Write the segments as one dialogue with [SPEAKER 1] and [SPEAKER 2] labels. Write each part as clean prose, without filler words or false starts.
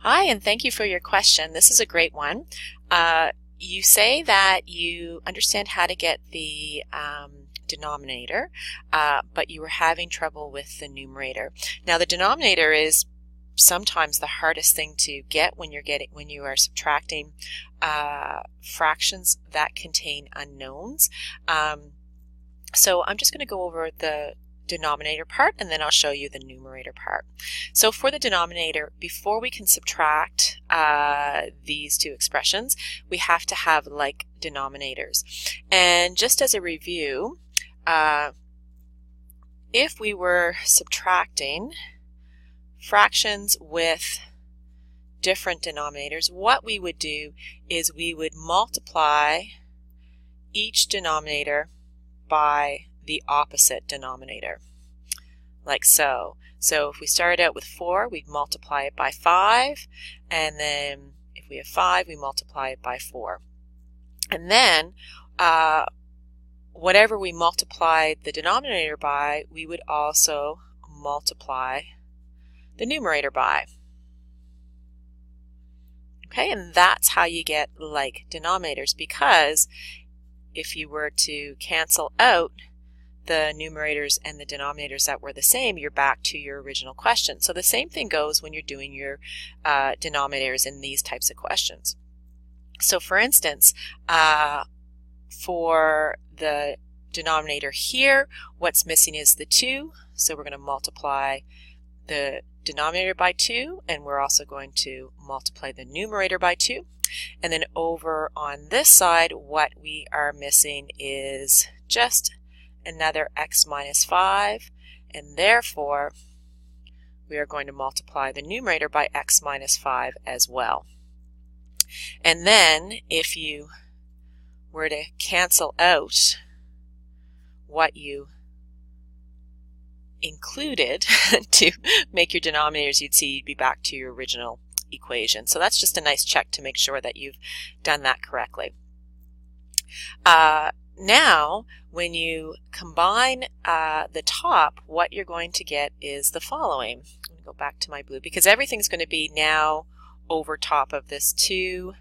[SPEAKER 1] Hi, and thank you for your question. This is a great one. You say that you understand how to get the denominator, but you were having trouble with the numerator. Now, the denominator is sometimes the hardest thing to get when you are subtracting fractions that contain unknowns. So I'm just going to go over the denominator part, and then I'll show you the numerator part. So for the denominator, before we can subtract these two expressions, we have to have like denominators. And just as a review, if we were subtracting fractions with different denominators, what we would do is we would multiply each denominator by the opposite denominator, like so. So if we started out with 4, we'd multiply it by 5, and then if we have 5, we multiply it by 4. And then whatever we multiplied the denominator by, we would also multiply the numerator by. Okay, and that's how you get like denominators, because if you were to cancel out the numerators and the denominators that were the same, you're back to your original question. So the same thing goes when you're doing your denominators in these types of questions. So for instance, for the denominator here, what's missing is the 2. So we're going to multiply the denominator by 2, and we're also going to multiply the numerator by 2. And then over on this side, what we are missing is just another x minus 5, and therefore we are going to multiply the numerator by x minus 5 as well. And then if you were to cancel out what you included to make your denominators, you'd see you'd be back to your original equation. So that's just a nice check to make sure that you've done that correctly. Now, when you combine the top, what you're going to get is the following. I'm going to go back to my blue, because everything's going to be now over top of this 2x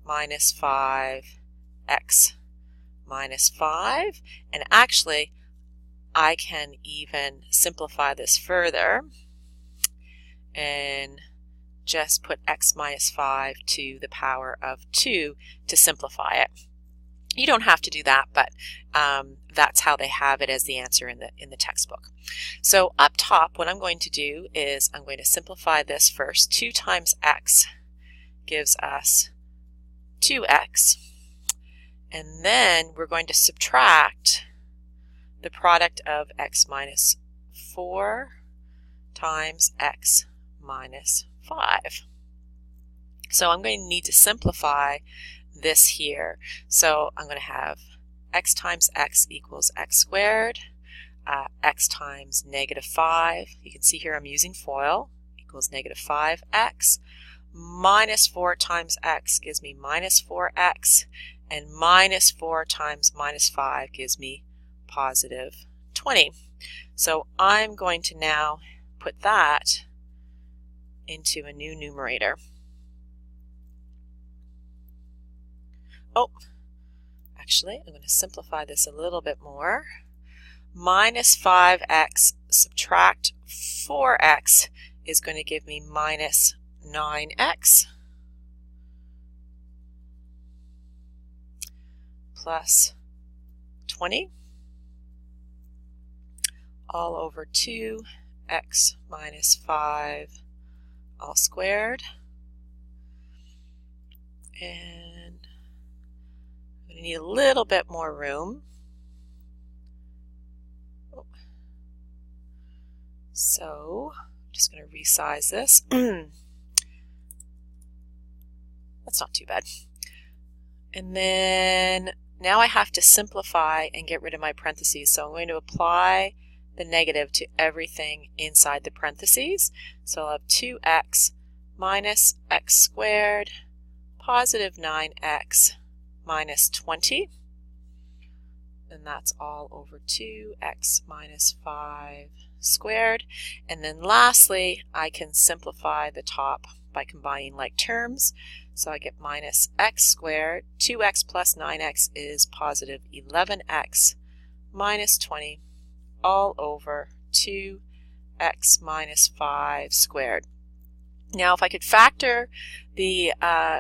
[SPEAKER 1] minus 5x minus 5. And actually, I can even simplify this further and just put x minus 5 to the power of 2 to simplify it. You don't have to do that, but that's how they have it as the answer in the textbook. So up top, what I'm going to do is I'm going to simplify this first. 2 times x gives us 2x, and then we're going to subtract the product of x minus 4 times x minus 5. So I'm going to need to simplify this here. So I'm going to have x times x equals x squared, x times negative 5, you can see here I'm using FOIL, equals negative 5x, minus 4 times x gives me minus 4x, and minus 4 times minus 5 gives me positive 20. So I'm going to now put that into a new numerator. Oh, actually, I'm going to simplify this a little bit more. Minus 5x subtract 4x is going to give me minus 9x plus 20 all over 2x minus 5 all squared. And I need a little bit more room. So I'm just going to resize this. That's not too bad. And then now I have to simplify and get rid of my parentheses. So I'm going to apply the negative to everything inside the parentheses. So I'll have 2x minus x squared positive 9x minus 20, and that's all over 2x minus 5 squared. And then lastly, I can simplify the top by combining like terms. So I get minus x squared. 2x plus 9x is positive 11x minus 20 all over 2x minus 5 squared. Now if I could factor the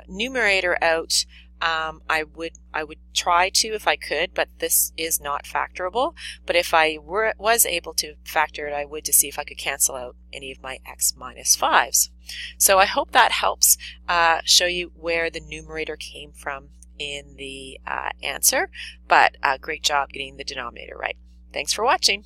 [SPEAKER 1] numerator out, I would try to if I could, but this is not factorable. But if I was able to factor it, I would, to see if I could cancel out any of my x minus 5s. So I hope that helps show you where the numerator came from in the answer, but great job getting the denominator right. Thanks for watching.